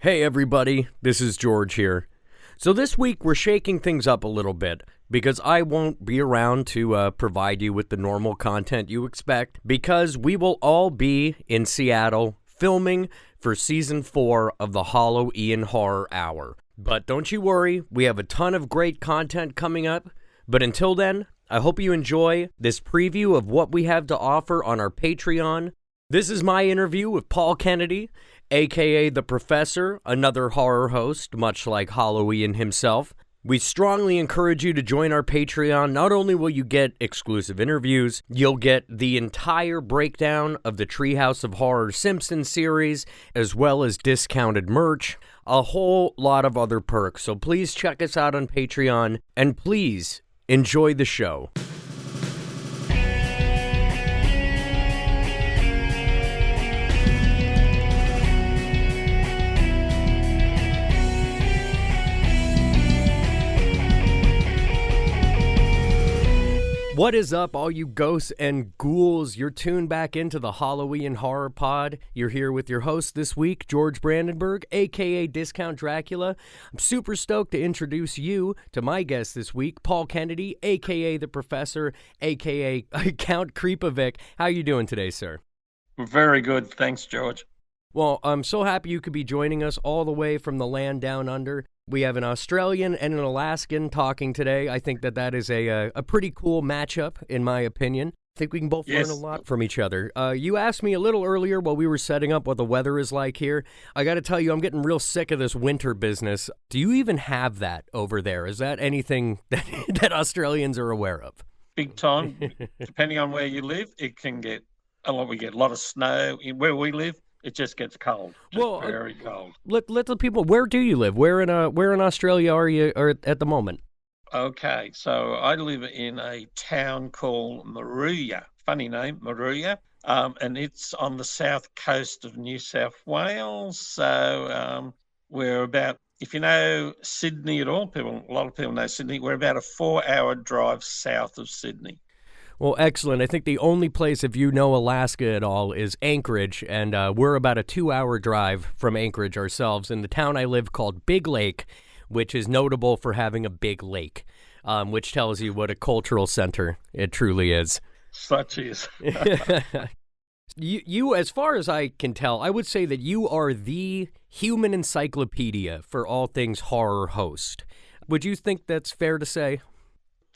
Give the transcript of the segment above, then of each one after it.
Hey everybody, this is George here. So this week we're shaking things up a little bit because I won't be around to provide you with the normal content you expect because we will all be in Seattle filming for Season 4 of the Halloween Horror Hour. But don't you worry, we have a ton of great content coming up. But until then, I hope you enjoy this preview of what we have to offer on our Patreon. This is my interview with Paul Kennedy, aka The Professor, another horror host, much like Halloween himself. We strongly encourage you to join our Patreon. Not only will you get exclusive interviews, you'll get the entire breakdown of the Treehouse of Horror Simpsons series, as well as discounted merch, a whole lot of other perks. So please check us out on Patreon, and please enjoy the show. What is up, all you ghosts and ghouls? You're tuned back into the Halloween Horror Pod. You're here with your host this week, George Brandenburg, aka Discount Dracula. I'm super stoked to introduce you to my guest this week, Paul Kennedy, aka The Professor, aka Count Creepovic. How you doing today, sir? Very good. Thanks, George. Well, I'm so happy you could be joining us all the way from the land down under. We have an Australian and an Alaskan talking today. I think that is a pretty cool matchup, in my opinion. I think we can both learn a lot from each other. You asked me a little earlier while we were setting up what the weather is like here. I got to tell you, I'm getting real sick of this winter business. Do you even have that over there? Is that anything that Australians are aware of? Big time. Depending on where you live, it can get a lot. We get a lot of snow. Where we live, it just gets cold. Very cold. Let the people. Where do you live? Where in Australia are you at the moment? Okay, so I live in a town called Moruya. Funny name, Moruya. And it's on the south coast of New South Wales. So we're about, if you know Sydney at all, a lot of people know Sydney. We're about a 4-hour drive south of Sydney. Well, excellent. I think the only place, if you know Alaska at all, is Anchorage, and we're about a 2-hour drive from Anchorage ourselves in the town I live called Big Lake, which is notable for having a big lake, which tells you what a cultural center it truly is. Such is. You, as far as I can tell, I would say that you are the human encyclopedia for all things horror host. Would you think that's fair to say?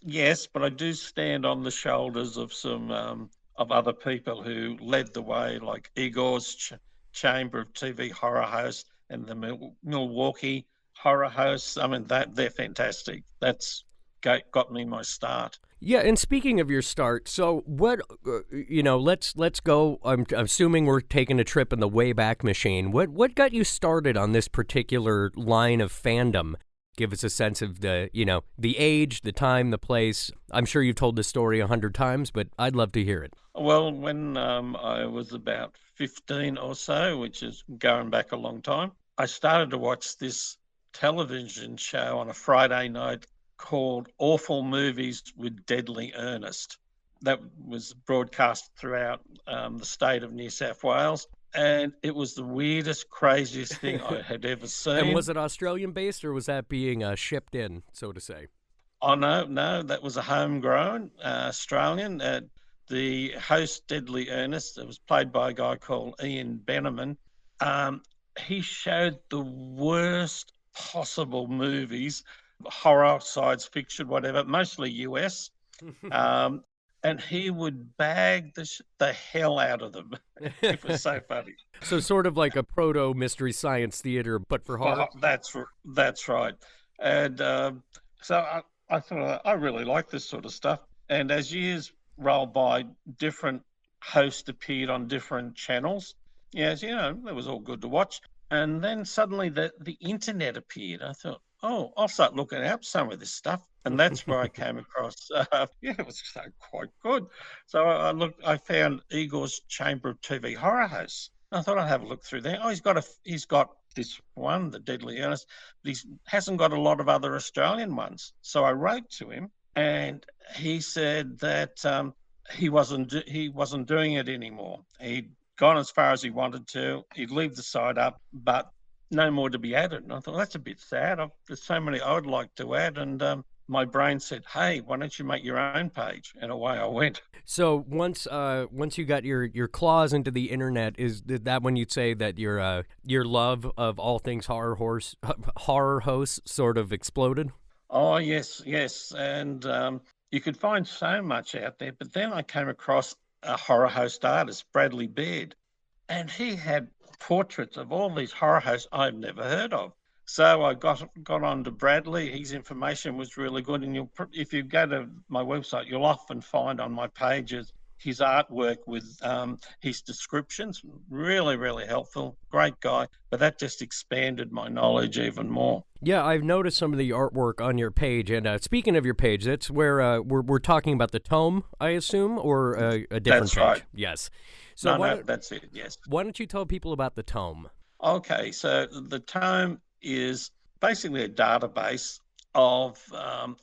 Yes, but I do stand on the shoulders of some of other people who led the way, like Igor's Chamber of TV horror host and the Milwaukee horror hosts. I mean, they're fantastic. That's got me my start. Yeah, and speaking of your start, so what? Let's go. I'm assuming we're taking a trip in the Wayback Machine. What got you started on this particular line of fandom? Give us a sense of the age, the time, the place. I'm sure you've told this story 100 times, but I'd love to hear it. Well, when I was about 15 or so, which is going back a long time, I started to watch this television show on a Friday night called Awful Movies with Deadly Ernest. That was broadcast throughout the state of New South Wales. And it was the weirdest, craziest thing I had ever seen. And was it Australian-based, or was that being shipped in, so to say? Oh, no, that was a homegrown Australian. The host, Deadly Ernest, it was played by a guy called Ian Benneman. He showed the worst possible movies, horror, science fiction, whatever, mostly US. And he would bag the hell out of them. It was so funny. So sort of like a proto Mystery Science Theater, but for horror? That's right. And so I thought, I really like this sort of stuff. And as years rolled by, different hosts appeared on different channels. Yes, it was all good to watch. And then suddenly the internet appeared. I thought, I'll start looking up some of this stuff. And that's where I came across, it was quite good. So I found Igor's Chamber of TV horror hosts. I thought I'd have a look through there. He's got this one, the Deadly Ernest, but he hasn't got a lot of other Australian ones. So I wrote to him, and he said that he wasn't doing it anymore. He'd gone as far as he wanted to. He'd leave the site up, but no more to be added. And I thought, well, that's a bit sad. There's so many I would like to add. And my brain said, hey, why don't you make your own page? And away I went. So once you got your claws into the internet, is that when you'd say that your love of all things horror hosts sort of exploded? Oh, yes, yes. And you could find so much out there. But then I came across a horror host artist, Bradley Baird, and he had portraits of all these horror hosts I've never heard of. So I got on to Bradley. His information was really good, and if you go to my website, you'll often find on my pages his artwork with his descriptions. Really, really helpful. Great guy. But that just expanded my knowledge even more. Yeah, I've noticed some of the artwork on your page. And speaking of your page, that's where we're talking about the Tome, I assume, or a different That's page? Right. Yes. So no, that's it. Yes. Why don't you tell people about the Tome? Okay, so the Tome is basically a database of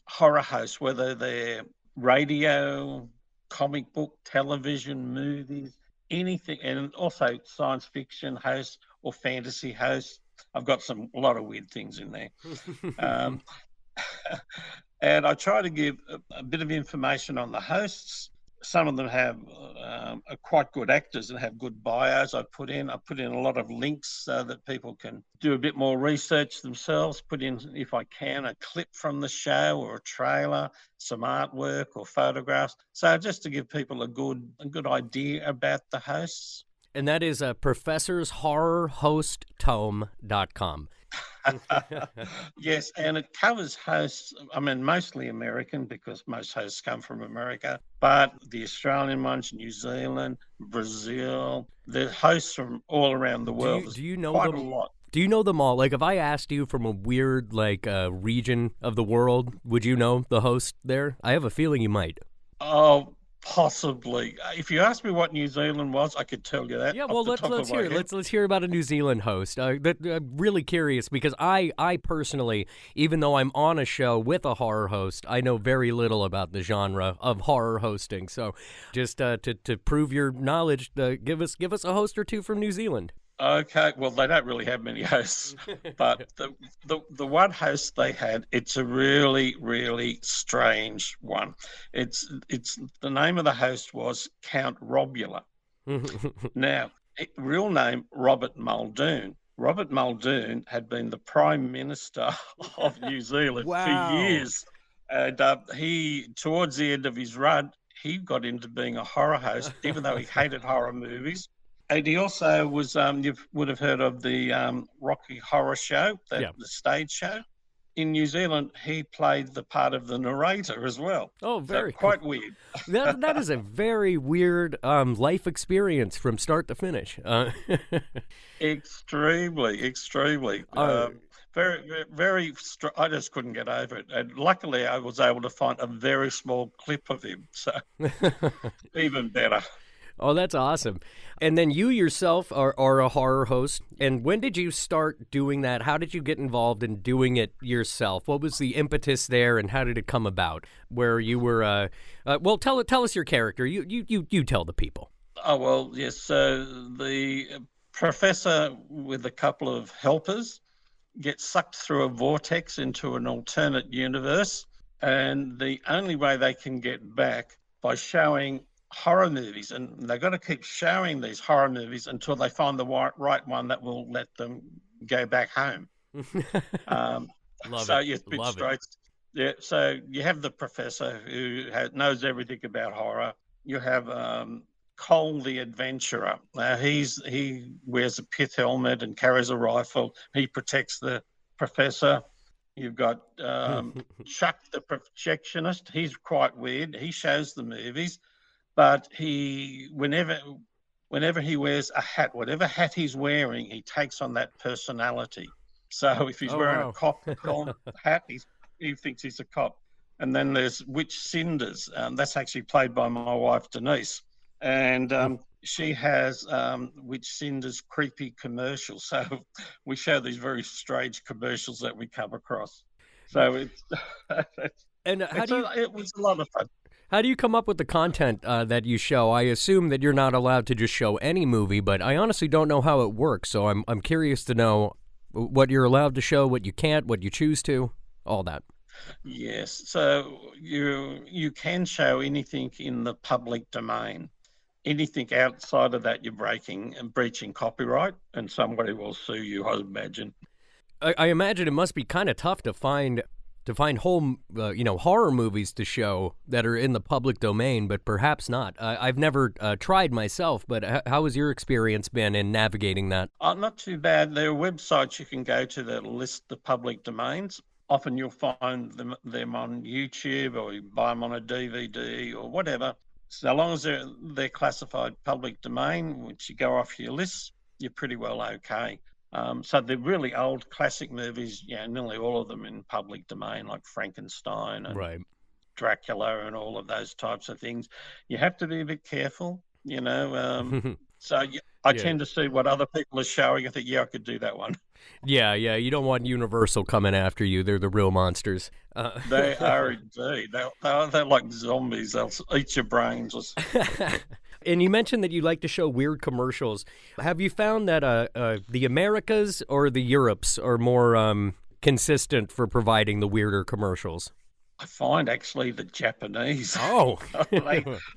horror hosts, whether they're radio, comic book, television, movies, anything, and also science fiction hosts or fantasy hosts. I've got a lot of weird things in there. And I try to give a bit of information on the hosts. Some of them have are quite good actors and have good bios. I put in a lot of links so that people can do a bit more research themselves. Put in, if I can, a clip from the show or a trailer, some artwork or photographs. So just to give people a good idea about the hosts. And that is professorshorrorhosttome.com. Yes, and it covers hosts, mostly American because most hosts come from America, but the Australian ones, New Zealand, Brazil, the hosts from all around the world. Do you know quite them? A lot. Do you know them all? Like, if I asked you from a weird, region of the world, would you know the host there? I have a feeling you might. Oh, possibly. If you asked me what New Zealand was, I could tell you that. Yeah, well, let's hear. Let's hear about a New Zealand host. I'm really curious because I personally, even though I'm on a show with a horror host, I know very little about the genre of horror hosting. So, just to prove your knowledge, give us a host or two from New Zealand. Okay, well, they don't really have many hosts, but the one host they had, it's a really, really strange one. It's the name of the host was Count Robula. Now, real name Robert Muldoon. Robert Muldoon had been the Prime Minister of New Zealand Wow. for years, and he, towards the end of his run, he got into being a horror host, even though he hated horror movies. And he also was, you would have heard of the Rocky Horror Show, the stage show. In New Zealand, he played the part of the narrator as well. Oh, very quite cool. Weird. That is a very weird life experience from start to finish. Extremely. Very, very. I just couldn't get over it. And luckily, I was able to find a very small clip of him. So even better. Oh, that's awesome. And then you yourself are a horror host. And when did you start doing that? How did you get involved in doing it yourself? What was the impetus there, and how did it come about? Where you were, well, tell us your character. You tell the people. Oh, well, yes. So the professor with a couple of helpers gets sucked through a vortex into an alternate universe. And the only way they can get back by showing horror movies, and they've got to keep showing these horror movies until they find the right one that will let them go back home. Love so it. Yes, bit Love straight. Yeah, so you have the professor who knows everything about horror. You have Cole the adventurer. Now he wears a pith helmet and carries a rifle. He protects the professor. You've got Chuck the projectionist. He's quite weird. He shows the movies. But whenever he wears a hat, whatever hat he's wearing, he takes on that personality. So if he's wearing a cop hat, he thinks he's a cop. And then there's Witch Cinders. That's actually played by my wife, Denise. And she has Witch Cinders creepy commercials. So we show these very strange commercials that we come across. So it was a lot of fun. How do you come up with the content that you show? I assume that you're not allowed to just show any movie, but I honestly don't know how it works, so I'm curious to know What you're allowed to show, what you can't, what you choose to, all that. Yes, so you can show anything in the public domain. Anything outside of that, you're breaking and breaching copyright, and somebody will sue you, I imagine. I imagine it must be kind of tough to find whole horror movies to show that are in the public domain, but perhaps not. I've never tried myself, but how has your experience been in navigating that? Not too bad. There are websites you can go to that list the public domains. Often you'll find them on YouTube, or you buy them on a DVD or whatever. So long as they're classified public domain, which you go off your list, you're pretty well okay. So the really old classic movies, nearly all of them in public domain, like Frankenstein and Right. Dracula and all of those types of things. You have to be a bit careful, So I Yeah. tend to see what other people are showing. I think, I could do that one. Yeah, yeah. You don't want Universal coming after you. They're the real monsters. They are indeed. They're like zombies. They'll eat your brains. And you mentioned that you like to show weird commercials. Have you found that the Americas or the Europes are more consistent for providing the weirder commercials? I find actually the Japanese, Oh,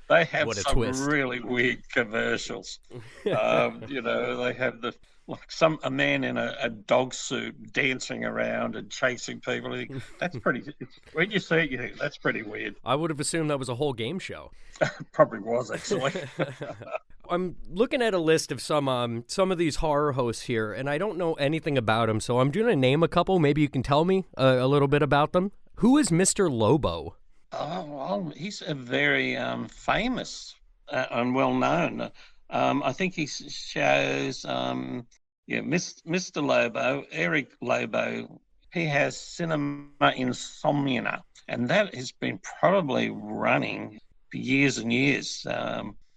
they have what a some twist. really weird commercials. They have a man in a dog suit dancing around and chasing people. That's pretty. When you see it, you think that's pretty weird. I would have assumed that was a whole game show. Probably was actually. I'm looking at a list of some of these horror hosts here, and I don't know anything about them. So I'm going to name a couple. Maybe you can tell me a little bit about them. Who is Mr. Lobo? Oh, well, he's a very famous and well known. I think he shows, Mr. Lobo, Eric Lobo. He has Cinema Insomnia, and that has been probably running for years and years.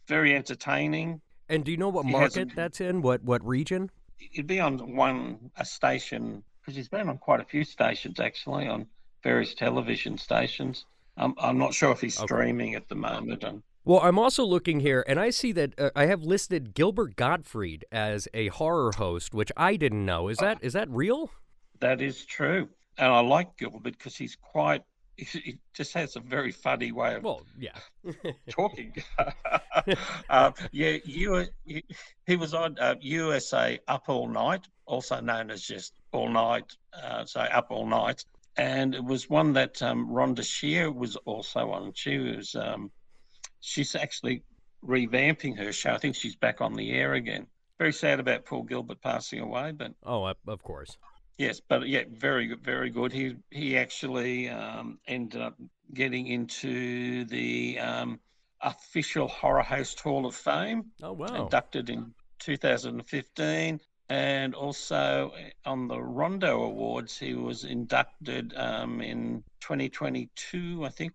Very entertaining. And do you know what He has market that's in? What region? It'd be on a station, because he's been on quite a few stations actually, on various television stations. I'm not sure if he's Okay. streaming at the moment. Well, I'm also looking here, and I see that I have listed Gilbert Gottfried as a horror host, which I didn't know. Is that real? That is true, and I like Gilbert because he just has a very funny way of Well, yeah. talking. He was on USA Up All Night, also known as just All Night, so Up All Night. And it was one that Rhonda Shear was also on. She's actually revamping her show. I think she's back on the air again. Very sad about Paul Gilbert passing away, but Oh, of course. yes, but yeah, very good, very good. He actually ended up getting into the official Horror Host Hall of Fame, Oh, wow. inducted in 2015. And also on the Rondo Awards, he was inducted in 2022, I think,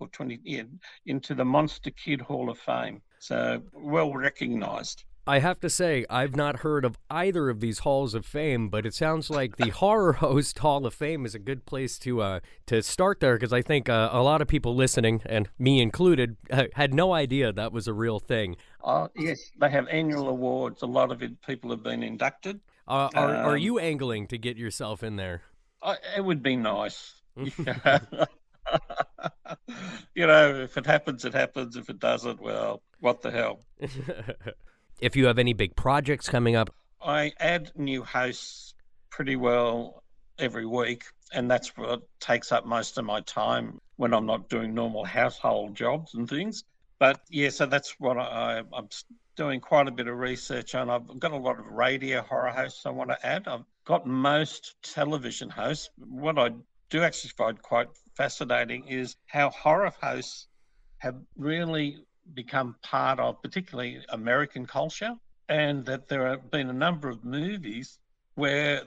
into the Monster Kid Hall of Fame. So well recognised. I have to say, I've not heard of either of these halls of fame, but it sounds like the Horror Host Hall of Fame is a good place to start there, because I think a lot of people listening, and me included, had no idea that was a real thing. Yes, they have annual awards. A lot of people have been inducted. Are you angling to get yourself in there? It would be nice. If it happens, it happens. If it doesn't, well, what the hell? If you have any big projects coming up. I add new hosts pretty well every week, and that's what takes up most of my time when I'm not doing normal household jobs and things. But yeah, so that's what I'm doing quite a bit of research on. I've got a lot of radio horror hosts I want to add. I've got most television hosts. What I do actually find quite fascinating is how horror hosts have really become part of particularly American culture, and that there have been a number of movies where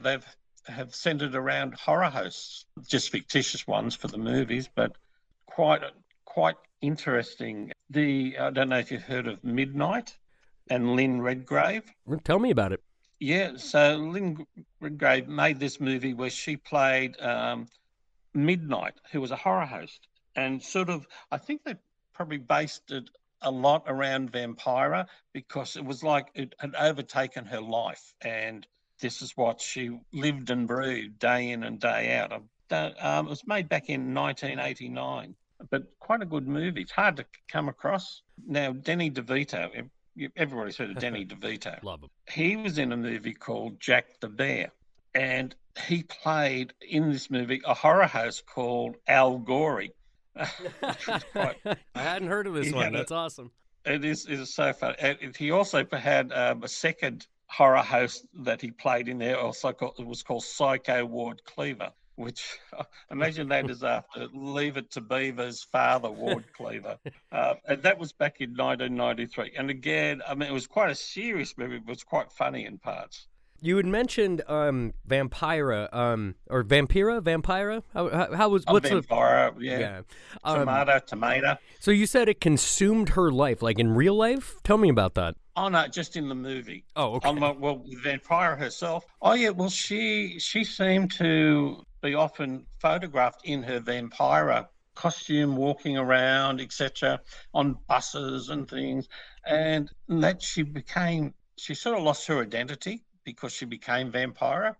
have centered around horror hosts, just fictitious ones for the movies, but quite interesting. I don't know if you've heard of Midnight and Lynn Redgrave. Tell me about it. Yeah, so Lynn Redgrave made this movie where she played Midnight, who was a horror host, and I think they probably based it a lot around Vampira, because it was like it had overtaken her life, and this is what she lived and breathed day in and day out. It was made back in 1989, but quite a good movie. It's hard to come across. Now, Danny DeVito, everybody's heard of Danny DeVito. Love him. He was in a movie called Jack the Bear, and he played in this movie a horror host called Al Gorey. Which was quite, I hadn't heard of this one. That's awesome. it is so fun. And he also had a second horror host that he played in there. It was called Psycho Ward Cleaver, which imagine that is after Leave It to Beaver's father, Ward Cleaver. And that was back in 1993. And again, I mean, it was quite a serious movie, but it was quite funny in parts. You had mentioned Vampira, or Vampira? What's Vampira, yeah. Tomato. So you said it consumed her life, like in real life? Tell me about that. Oh, no, just in the movie. Oh, okay. Well, Vampira herself. Oh, yeah, well, she seemed to be often photographed in her Vampira costume, walking around, etc., on buses and things. And that she sort of lost her identity because she became Vampira.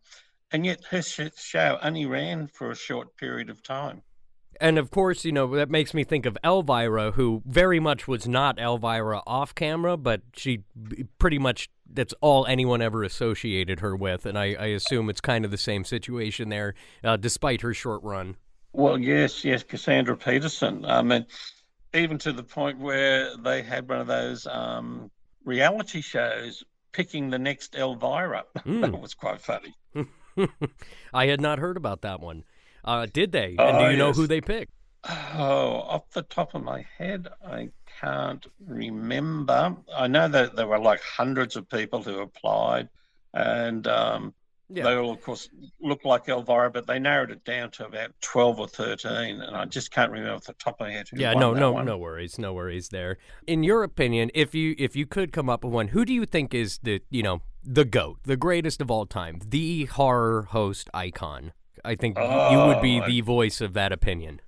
And yet her show only ran for a short period of time. And of course, that makes me think of Elvira, who very much was not Elvira off camera, but she pretty much, that's all anyone ever associated her with. And I assume it's kind of the same situation there, despite her short run. Well, yes, Cassandra Peterson. I mean, even to the point where they had one of those reality shows picking the next Elvira. That was quite funny. I had not heard about that one. Did they? And do you know who they picked? Oh, off the top of my head, I can't remember. I know that there were like hundreds of people who applied, and they all, of course, looked like Elvira, but they narrowed it down to about 12 or 13, and I just can't remember off the top of my head who won that one. No worries there. In your opinion, if you could come up with one, who do you think is the GOAT, the greatest of all time, the horror host icon? I think you would be the voice of that opinion.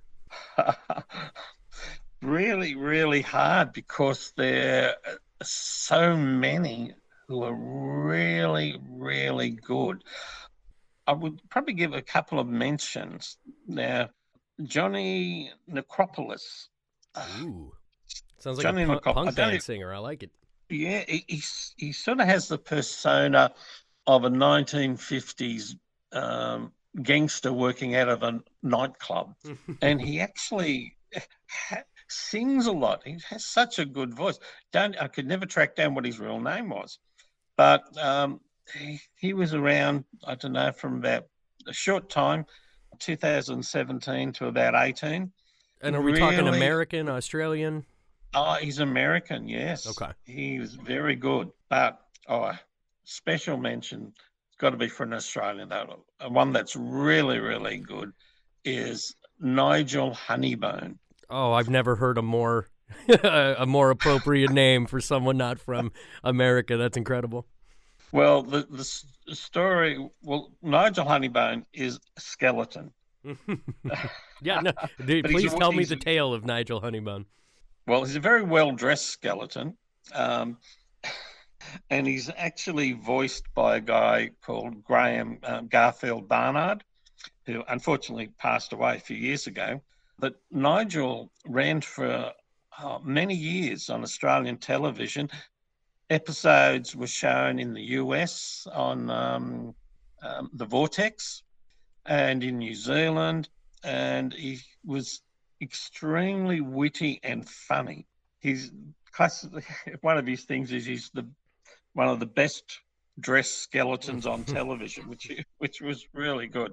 Really, really hard because there are so many who are really, really good. I would probably give a couple of mentions. Now, Johnny Necropolis. Ooh, sounds like Johnny a punk band singer. I like it. Yeah, he sort of has the persona of a 1950s gangster working out of a nightclub, and he actually sings a lot. He has such a good voice. I could never track down what his real name was, but he was around, I don't know, from about a short time, 2017 to about 18. And are we talking American, Australian? Oh, he's American, yes. Okay. He was very good, but special mention, got to be for an Australian, though. One that's really, really good is Nigel Honeybone. Oh, I've never heard a more appropriate name for someone not from America. That's incredible. Well, the story, Nigel Honeybone is a skeleton. Yeah, no, dude, please tell me the tale of Nigel Honeybone. Well, he's a very well-dressed skeleton. And he's actually voiced by a guy called Graham Garfield Barnard, who unfortunately passed away a few years ago. But Nigel ran for many years on Australian television. Episodes were shown in the US on the Vortex and in New Zealand, and he was extremely witty and funny. He's one of his things is he's one of the best dressed skeletons on television, which was really good.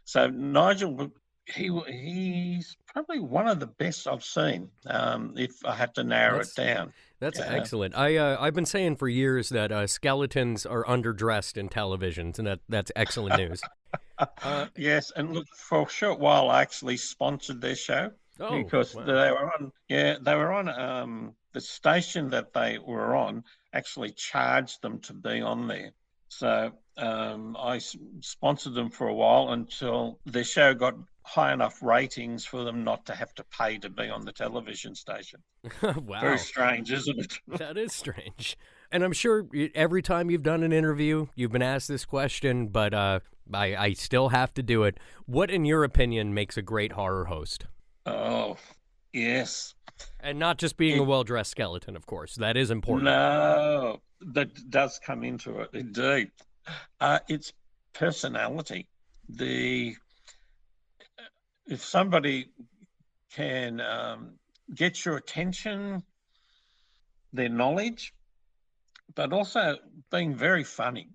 So Nigel, he's probably one of the best I've seen. If I had to narrow it down, that's excellent. I've been saying for years that skeletons are underdressed in televisions, and that's excellent news. Yes, and look, for a short while I actually sponsored their show because they were on. Yeah, they were on. The station that they were on actually charged them to be on there. So I sponsored them for a while until their show got high enough ratings for them not to have to pay to be on the television station. Wow. Very strange, isn't it? That is strange. And I'm sure every time you've done an interview, you've been asked this question, but I still have to do it. What, in your opinion, makes a great horror host? Oh, yes. And not just being a It well-dressed skeleton, of course. That is important. No, that does come into it, indeed. It's personality. The If somebody can get your attention, their knowledge, but also being very funny.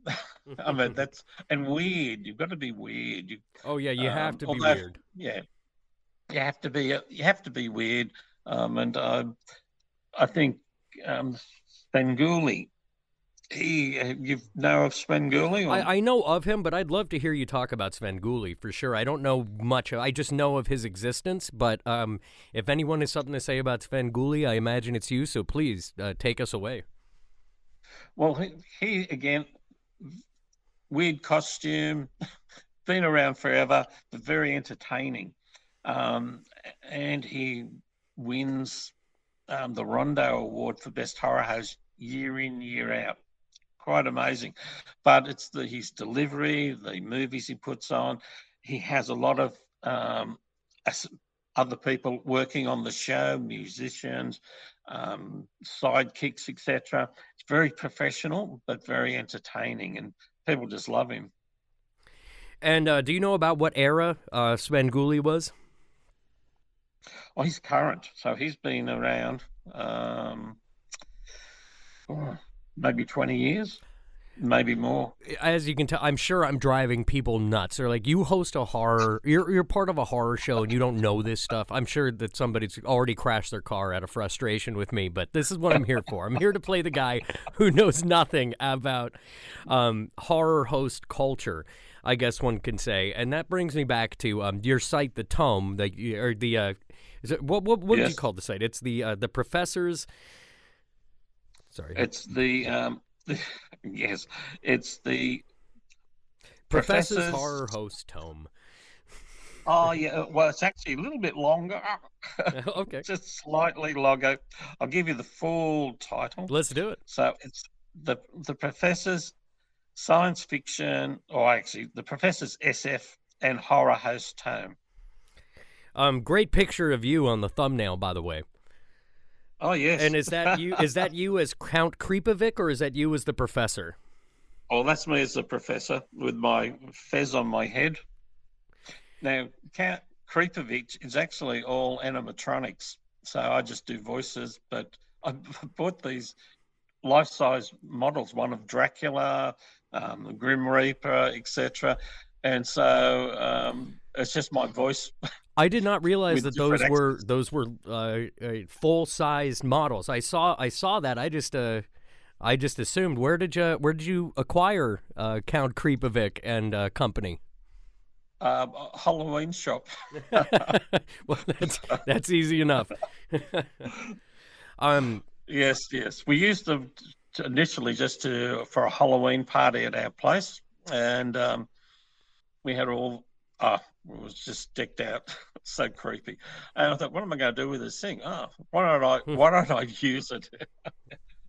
I mean, that's and weird. You've got to be weird. Oh yeah, you have to be Although, weird. yeah, you have to be weird. And I think Svengoolie. You know of Svengoolie? Or I know of him, but I'd love to hear you talk about Sven Gulli for sure. I don't know much. I just know of his existence. But if anyone has something to say about Sven Gulli, I imagine it's you. So please take us away. well, he again, weird costume, been around forever, but very entertaining. Um, and he wins the Rondo Award for Best Horror Host year in, year out. Quite amazing. But it's his delivery, the movies he puts on. He has a lot of other people working on the show, musicians, sidekicks, etc. It's very professional, but very entertaining, and people just love him. And do you know about what era Sven Gulli was? Oh, he's current, so he's been around oh, maybe 20 years, maybe more. As you can tell, I'm sure I'm driving people nuts. They're like, you host a horror, you're part of a horror show and you don't know this stuff. I'm sure that somebody's already crashed their car out of frustration with me, but this is what I'm here for. I'm here to play the guy who knows nothing about horror host culture, I guess one can say. And that brings me back to your site, the Tome, is it, what did you Yes, call the site? It's the professor's, sorry, it's yes, it's the Professor's professor's. Horror Host Tome. Oh yeah, well, it's actually a little bit longer, Okay, just slightly longer. I'll give you the full title. let's do it. So it's the professor's science fiction, or actually the professor's SF and horror host Tome. Great picture of you on the thumbnail, by the way. Oh yes. And is that you? Is that you as Count Creepovic, or is that you as the professor? Oh, that's me as the professor with my fez on my head. Now, Count Creepovich is actually all animatronics, so I just do voices. But I bought these life-size models, one of Dracula, the Grim Reaper, etc. And so it's just my voice I did not realize with that different accents. those were full-sized models. I saw that. I just assumed. Where did you acquire Count Creepovic and company? Halloween shop. Well, that's easy enough. um, Yes, yes. We used them initially just for a Halloween party at our place, and we had all. It was just decked out, so creepy. And I thought, what am I going to do with this thing? Oh, why don't I use it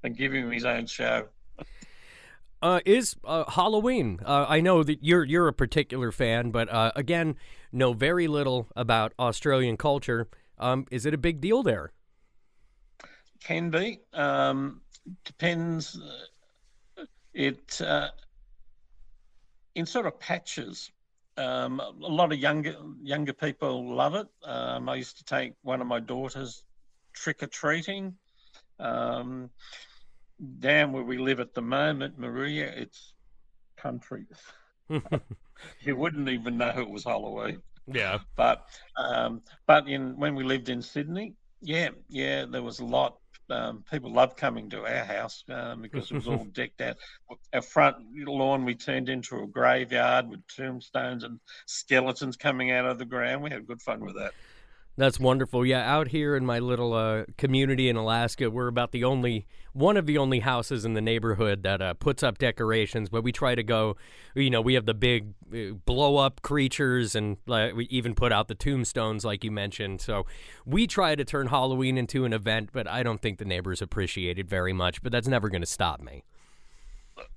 and give him his own show? is Halloween? I know that you're a particular fan, but again, know very little about Australian culture. Is it a big deal there? Can be. Depends. It in sort of patches. A lot of younger people love it. I used to take one of my daughters trick or treating. Um, Down where we live at the moment, Maria, it's country. You wouldn't even know it was Halloween. Yeah. But but when we lived in Sydney, yeah, there was a lot. People loved coming to our house because it was all decked out. Our front lawn we turned into a graveyard with tombstones and skeletons coming out of the ground. We had good fun with that. That's wonderful. Yeah, out here in my little community in Alaska, we're about one of the only houses in the neighborhood that puts up decorations. But we try to go, we have the big blow up creatures, and we even put out the tombstones, like you mentioned. So we try to turn Halloween into an event, but I don't think the neighbors appreciate it very much. But that's never going to stop me.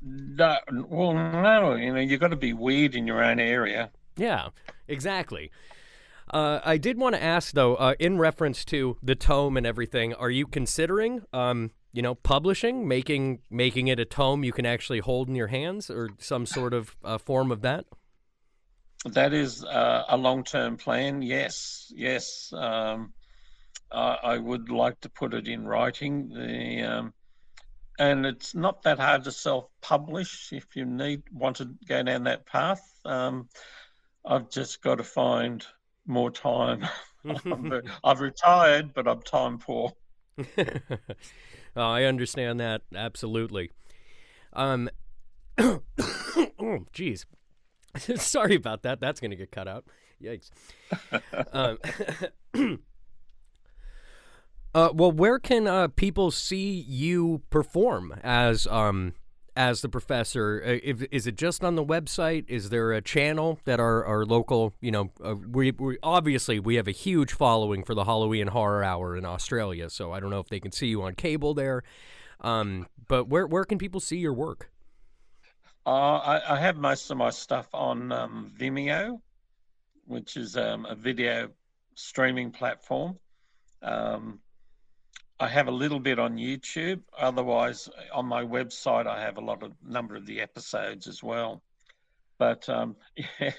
No, well, no, you've got to be weird in your own area. Yeah, exactly. I did want to ask, though, in reference to the tome and everything, are you considering, publishing, making it a tome you can actually hold in your hands, or some sort of form of that? That is a long-term plan. Yes, yes. I would like to put it in writing. And it's not that hard to self-publish if you want to go down that path. I've just got to find more time. I've retired, but I'm time poor. I understand that absolutely. Oh, geez. Sorry about that. That's going to get cut out. Yikes. Well, where can people see you perform as the professor? Is it just on the website? Is there a channel that our local, we obviously we have a huge following for the Halloween Horror Hour in Australia, so I don't know if they can see you on cable there. But where can people see your work? I have most of my stuff on Vimeo, which is a video streaming platform. I have a little bit on YouTube. Otherwise, on my website, I have a number of the episodes as well. But yeah,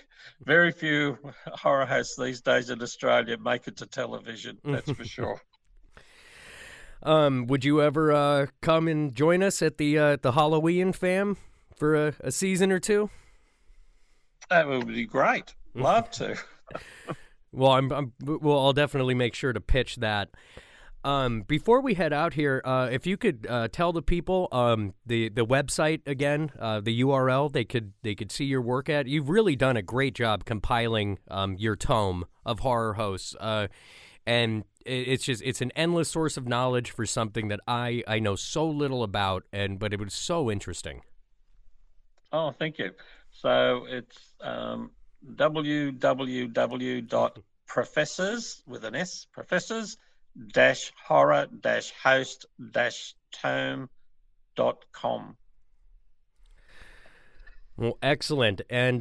very few horror hosts these days in Australia make it to television. That's for sure. Would you ever come and join us at the Halloween fam for a season or two? That would be great. Love to. Well, I'll definitely make sure to pitch that. Before we head out here, if you could tell the people the website again, the URL they could see your work at. You've really done a great job compiling your tome of horror hosts, and it's an endless source of knowledge for something that I know so little about, but it was so interesting. Oh, thank you. So it's www.professors with an S, professors horror-host-tome.com. Well, excellent. And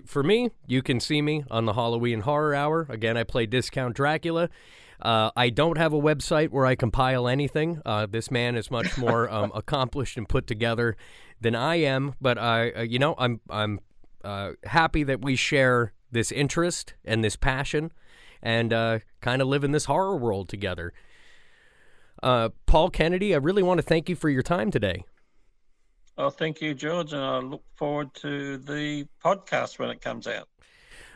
for me, you can see me on the Halloween Horror Hour. Again, I play Discount Dracula. I don't have a website where I compile anything. This man is much more accomplished and put together than I am. But I'm happy that we share this interest and this passion, and kind of live in this horror world together. Paul Kennedy, I really want to thank you for your time today. Well, thank you, George, and I look forward to the podcast when it comes out.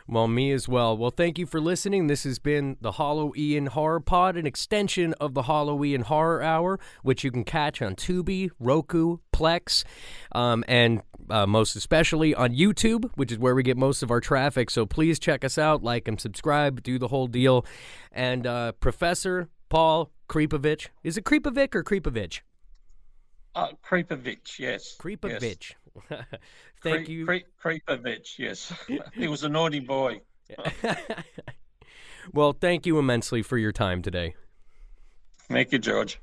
Well, me as well. Well, thank you for listening. This has been the Halloween Horror Pod, an extension of the Halloween Horror Hour, which you can catch on Tubi, Roku, Plex, and most especially on YouTube, which is where we get most of our traffic. So please check us out, like and subscribe, do the whole deal. And Professor Paul Creepovich, is it Creepovic or Creepovich? Creepovich, yes. Creepovich. Yes. Thank you. Creepovich, yes. He was a naughty boy. Well, thank you immensely for your time today. Thank you, George.